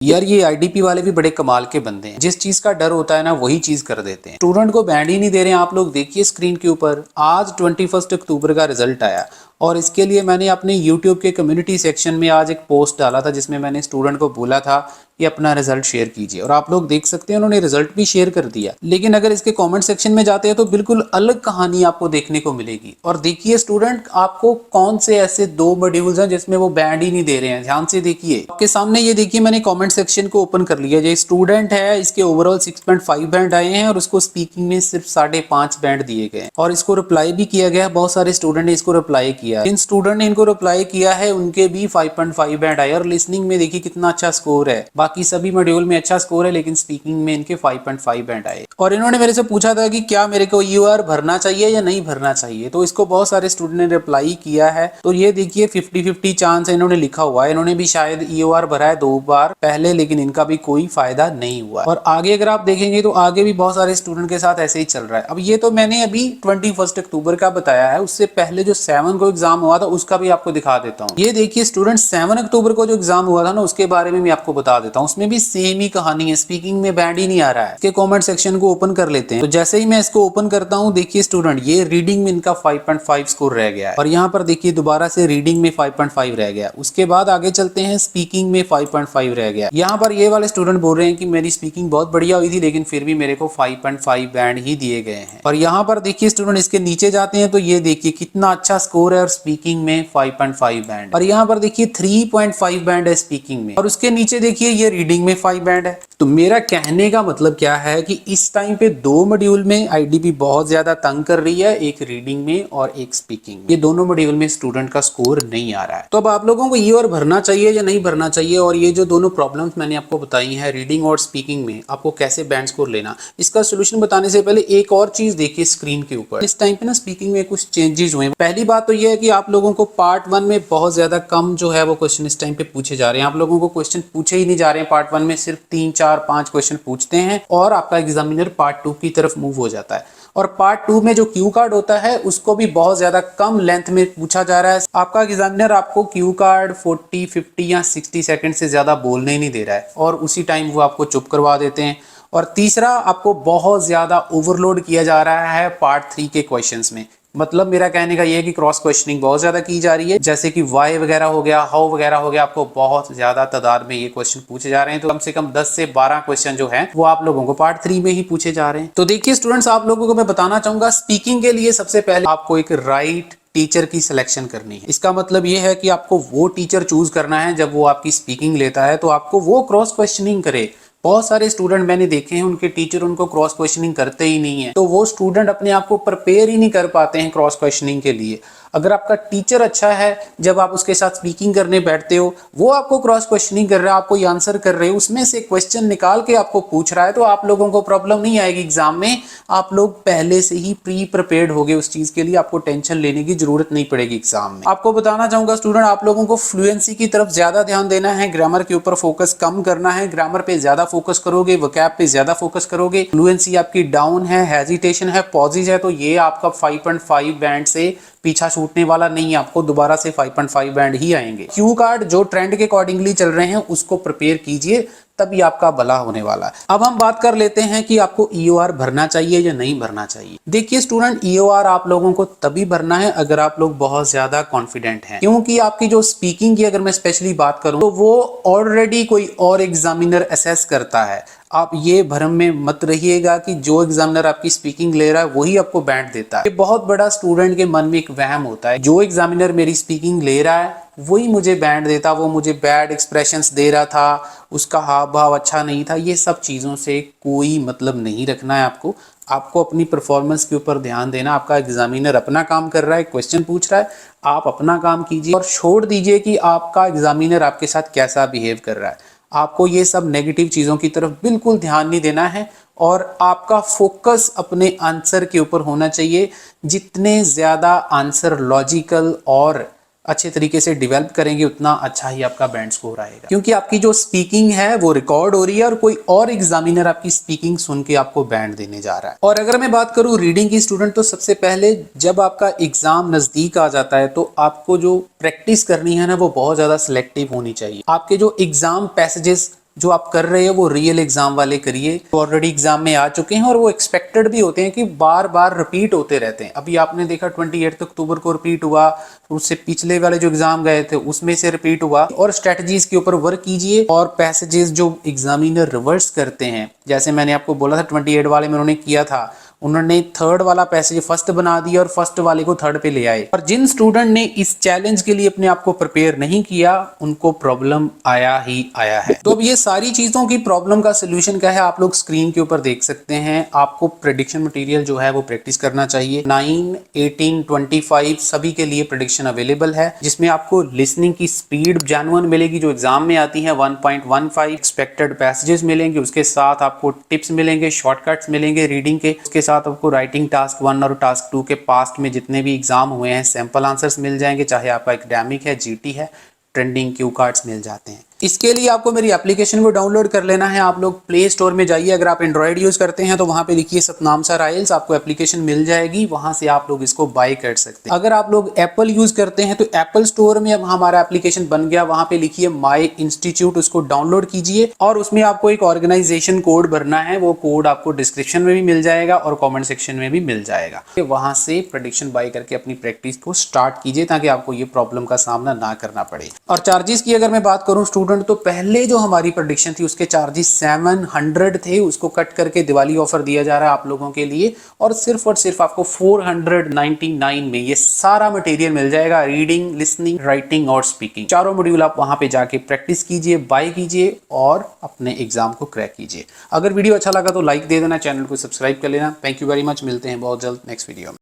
यार ये आईडीपी वाले भी बड़े कमाल के बंदे हैं, जिस चीज का डर होता है ना वही चीज कर देते हैं। स्टूडेंट को बैंड ही नहीं दे रहे हैं। आप लोग देखिए स्क्रीन के ऊपर आज 21 अक्टूबर का रिजल्ट आया और इसके लिए मैंने अपने यूट्यूब के कम्युनिटी सेक्शन में आज एक पोस्ट डाला था जिसमें मैंने स्टूडेंट को बोला था कि अपना रिजल्ट शेयर कीजिए और आप लोग देख सकते हैं उन्होंने रिजल्ट भी शेयर कर दिया। लेकिन अगर इसके कमेंट सेक्शन में जाते हैं तो बिल्कुल अलग कहानी आपको देखने को मिलेगी। और देखिए स्टूडेंट, आपको कौन से ऐसे दो मॉड्यूल्स हैं जिसमें वो बैंड ही नहीं दे रहे हैं। ध्यान से देखिए आपके सामने, ये देखिए मैंने कमेंट सेक्शन को ओपन कर लिया। जो स्टूडेंट है इसके ओवरऑल 6.5 बैंड आए हैं और उसको स्पीकिंग में सिर्फ 5.5 बैंड दिए गए और इसको रिप्लाई भी किया गया। बहुत सारे स्टूडेंट ने इसको रिप्लाई किया। जिन स्टूडेंट ने इनको रिप्लाई किया है उनके भी 5.5 बैंड आए और लिसनिंग में देखिए कितना अच्छा स्कोर है। बाकी सभी मॉड्यूल में अच्छा स्कोर है लेकिन स्पीकिंग में इनके 5.5 बैंड आए। और इन्होंने मेरे से पूछा था कि क्या मेरे को यूआर भरना चाहिए या नहीं भरना चाहिए, तो इसको बहुत सारे स्टूडेंट ने रिप्लाई किया है। तो ये देखिए 50-50 चांस है इन्होंने लिखा हुआ है। इन्होंने भी शायद ईओआर भरा है 2 बार पहले, लेकिन इनका भी कोई फायदा नहीं हुआ। और आगे अगर आप देखेंगे तो आगे भी बहुत सारे स्टूडेंट के साथ ऐसे ही चल रहा है। अब ये तो मैंने अभी 21 अक्टूबर का बताया है, उससे पहले जो 7 को एग्जाम हुआ था उसका भी आपको दिखा देता हूँ। ये देखिए स्टूडेंट, 7 अक्टूबर को जो एग्जाम हुआ था ना उसके बारे में भी आपको बता देता हूँ। उसमें भी सेम ही कहानी है, स्पीकिंग में बैंड ही नहीं आ रहा है। इसके कमेंट सेक्शन को ओपन कर लेते हैं। तो जैसे ही मैं इसको ओपन करता हूँ देखिए स्टूडेंट, ये रीडिंग में इनका 5.5 स्कोर रह गया है और यहाँ पर देखिए दोबारा से रीडिंग में 5.5 रह गया। उसके बाद आगे चलते हैं, स्पीकिंग में 5.5 रह गया। यहाँ पर ये वाले स्टूडेंट बोल रहे हैं कि मेरी स्पीकिंग बहुत बढ़िया हुई थी लेकिन फिर भी मेरे को 5.5 बैंड ही दिए गए हैं। और यहाँ पर देखिए स्टूडेंट इसके नीचे जाते हैं तो ये देखिए कितना अच्छा स्कोर है और स्पीकिंग में 5.5 बैंड। और यहाँ पर देखिए 3.5 बैंड है स्पीकिंग में और उसके नीचे देखिए ये रीडिंग में 5 बैंड है। तो मेरा कहने का मतलब क्या है कि इस टाइम पे 2 मॉड्यूल में आईडीपी बहुत ज्यादा तंग कर रही है, एक रीडिंग में और एक स्पीकिंग। ये दोनों मॉड्यूल में स्टूडेंट का स्कोर नहीं आ रहा है। तो अब आप लोगों को ये और भरना चाहिए या नहीं भरना चाहिए, और ये जो दोनों प्रॉब्लम्स मैंने आपको बताई हैं रीडिंग और स्पीकिंग में आपको कैसे बैंड स्कोर लेना, इसका सोल्यूशन बताने से पहले एक और चीज देखिए स्क्रीन के ऊपर। इस टाइम पे ना स्पीकिंग में कुछ चेंजेस हुए हैं। पहली बात तो ये है कि आप लोगों को पार्ट 1 में बहुत ज्यादा कम जो है वो क्वेश्चन इस टाइम पे पूछे जा रहे हैं। आप लोगों को क्वेश्चन पूछे ही नहीं जा रहे हैं। पार्ट 1 में सिर्फ 3, 4, 5 क्वेश्चन पूछते हैं और आपका एग्जामिनर पार्ट 2 की तरफ मूव हो जाता है। और पार्ट 2 में जो क्यू कार्ड होता है उसको भी बहुत ज्यादा कम लेंथ में पूछा जा रहा है। आपका एग्जामिनर आपको क्यू कार्ड 40, 50 या 60 सेकंड से ज्यादा बोलने ही नहीं दे रहा है और उसी टाइम वो आपको चुप करवा देते हैं। और तीसरा, आपको बहुत ज्यादा ओवरलोड किया जा रहा है पार्ट 3 के क्वेश्चंस में। मतलब मेरा कहने का ये है कि क्रॉस क्वेश्चनिंग बहुत ज्यादा की जा रही है, जैसे कि वाई वगैरह हो गया, हाउ वगैरह हो गया। आपको बहुत ज्यादा तादाद में ये क्वेश्चन पूछे जा रहे हैं। तो कम से कम 10 से 12 क्वेश्चन जो हैं वो आप लोगों को पार्ट 3 में ही पूछे जा रहे हैं। तो देखिए स्टूडेंट्स, आप लोगों को मैं बताना चाहूंगा स्पीकिंग के लिए सबसे पहले आपको एक राइट टीचर की सिलेक्शन करनी है। इसका मतलब ये है कि आपको वो टीचर चूज करना है जब वो आपकी स्पीकिंग लेता है तो आपको वो क्रॉस क्वेश्चनिंग करे। बहुत सारे स्टूडेंट मैंने देखे हैं उनके टीचर उनको क्रॉस क्वेश्चनिंग करते ही नहीं है, तो वो स्टूडेंट अपने आप को प्रिपेयर ही नहीं कर पाते हैं क्रॉस क्वेश्चनिंग के लिए। अगर आपका टीचर अच्छा है, जब आप उसके साथ स्पीकिंग करने बैठते हो वो आपको क्रॉस क्वेश्चनिंग कर रहा है, आपको आंसर कर रहे हो, उसमें से क्वेश्चन निकाल के आपको पूछ रहा है, तो आप लोगों को प्रॉब्लम नहीं आएगी एग्जाम में। आप लोग पहले से ही प्री प्रिपेयर्ड हो गए उस चीज के लिए, आपको टेंशन लेने की जरूरत नहीं पड़ेगी एग्जाम में। आपको बताना चाहूंगा स्टूडेंट, आप लोगों को फ्लुएंसी की तरफ ज्यादा ध्यान देना है, ग्रामर के ऊपर फोकस कम करना है। ग्रामर पे ज्यादा फोकस करोगे, वोकैब पे ज्यादा फोकस करोगे, फ्लुएंसी आपकी डाउन है, हेजिटेशन है, पॉजेज है, तो ये आपका 5.5 बैंड से पीछा छूटने वाला नहीं है। आपको दोबारा से 5.5 बैंड ही आएंगे। क्यू कार्ड जो ट्रेंड के अकॉर्डिंगली चल रहे हैं उसको प्रिपेयर कीजिए, तभी आपका भला होने वाला है। अब हम बात कर लेते हैं कि आपको ईओआर भरना चाहिए या नहीं भरना चाहिए। देखिए स्टूडेंट, ईओआर आप लोगों को तभी भरना है अगर आप लोग बहुत ज्यादा कॉन्फिडेंट हैं, क्योंकि आपकी जो स्पीकिंग की अगर मैं स्पेशली बात करूं तो वो ऑलरेडी कोई और एग्जामिनर असेस करता है। आप ये भ्रम में मत रहिएगा कि जो एग्जामिनर आपकी स्पीकिंग ले रहा है वही आपको बैंड देता है। ये बहुत बड़ा स्टूडेंट के मन में एक वहम होता है, जो एग्जामिनर मेरी स्पीकिंग ले रहा है वही मुझे बैंड देता, वो मुझे बैड एक्सप्रेशंस दे रहा था, उसका हाव भाव अच्छा नहीं था। ये सब चीज़ों से कोई मतलब नहीं रखना है आपको। आपको अपनी परफॉर्मेंस के ऊपर ध्यान देना। आपका एग्जामिनर अपना काम कर रहा है, क्वेश्चन पूछ रहा है, आप अपना काम कीजिए और छोड़ दीजिए कि आपका एग्जामिनर आपके साथ कैसा बिहेव कर रहा है। आपको ये सब नेगेटिव चीज़ों की तरफ बिल्कुल ध्यान नहीं देना है और आपका फोकस अपने आंसर के ऊपर होना चाहिए। जितने ज़्यादा आंसर लॉजिकल और अच्छे तरीके से डेवलप करेंगे उतना अच्छा ही आपका बैंड स्कोर आएगा, क्योंकि आपकी जो स्पीकिंग है वो रिकॉर्ड हो रही है और कोई और एग्जामिनर आपकी स्पीकिंग सुन के आपको बैंड देने जा रहा है। और अगर मैं बात करूं रीडिंग की स्टूडेंट, तो सबसे पहले जब आपका एग्जाम नजदीक आ जाता है तो आपको जो प्रैक्टिस करनी है ना वो बहुत ज्यादा सिलेक्टिव होनी चाहिए। आपके जो एग्जाम पैसेजेस जो आप कर रहे हो वो रियल एग्जाम वाले करिए, ऑलरेडी एग्जाम में आ चुके हैं और वो एक्सपेक्टेड भी होते हैं कि बार बार रिपीट होते रहते हैं। अभी आपने देखा 28 अक्टूबर को रिपीट हुआ, उससे पिछले वाले जो एग्जाम गए थे उसमें से रिपीट हुआ। और स्ट्रेटजीज के ऊपर वर्क कीजिए और पैसेजेस जो एग्जामिनर रिवर्स करते हैं, जैसे मैंने आपको बोला था 28 वाले में उन्होंने किया था, उन्होंने थर्ड वाला पैसेज फर्स्ट बना दिया और फर्स्ट वाले को थर्ड पे ले आए। और जिन स्टूडेंट ने इस चैलेंज के लिए अपने आप को प्रिपेयर नहीं किया उनको प्रॉब्लम आया ही आया है। तो अब ये सारी चीजों की प्रॉब्लम का सोल्यूशन क्या है आप लोग स्क्रीन के ऊपर देख सकते हैं। आपको प्रेडिक्शन मटेरियल जो है वो प्रैक्टिस करना चाहिए। 9, 18, 25 सभी के लिए प्रेडिक्शन अवेलेबल है, जिसमें आपको लिसनिंग की स्पीड जेन्युइन मिलेगी जो एग्जाम में आती है 1.15, एक्सपेक्टेड पैसेजेस मिलेंगे, उसके साथ आपको टिप्स मिलेंगे, शॉर्टकट्स मिलेंगे रीडिंग के, उसके साथ आपको राइटिंग टास्क 1 और टास्क 2 के पास्ट में जितने भी एग्जाम हुए हैं सैंपल आंसर्स मिल जाएंगे, चाहे आपका एकेडमिक है, जीटी है, ट्रेंडिंग क्यू कार्ड्स मिल जाते हैं। इसके लिए आपको मेरी एप्लीकेशन को डाउनलोड कर लेना है। आप लोग प्ले स्टोर में जाइए, अगर आप एंड्रॉइड यूज करते हैं तो वहां पे लिखिए सतनाम सर आइल्स, आपको एप्लीकेशन मिल जाएगी, वहां से आप लोग इसको बाय कर सकते हैं। अगर आप लोग एप्पल यूज करते हैं तो एप्पल स्टोर में अब हमारा एप्लीकेशन बन गया, वहां पे लिखिए माई इंस्टीट्यूट, उसको डाउनलोड कीजिए और उसमें आपको एक ऑर्गेनाइजेशन कोड भरना है, वो कोड आपको डिस्क्रिप्शन में भी मिल जाएगा और कॉमेंट सेक्शन में भी मिल जाएगा। वहां से प्रेडिक्शन बाय करके अपनी प्रैक्टिस को स्टार्ट कीजिए ताकि आपको ये प्रॉब्लम का सामना ना करना पड़े। और चार्जेस की अगर मैं बात करूं स्टूडेंट, तो पहले जो हमारी प्रेडिक्शन थी उसके चार्जेस 700 थे, उसको कट करके दिवाली ऑफर दिया जा रहा है आप लोगों के लिए और सिर्फ आपको 499 में ये सारा मटेरियल मिल जाएगा। रीडिंग, लिसनिंग, राइटिंग और स्पीकिंग, चारों मॉड्यूल आप वहां पे जाके प्रैक्टिस कीजिए, बाय कीजिए और अपने एग्जाम को क्रैक कीजिए। अगर वीडियो अच्छा लगा तो लाइक दे देना, चैनल को सब्सक्राइब कर लेना। थैंक यू वेरी मच, मिलते हैं बहुत जल्द नेक्स्ट वीडियो में।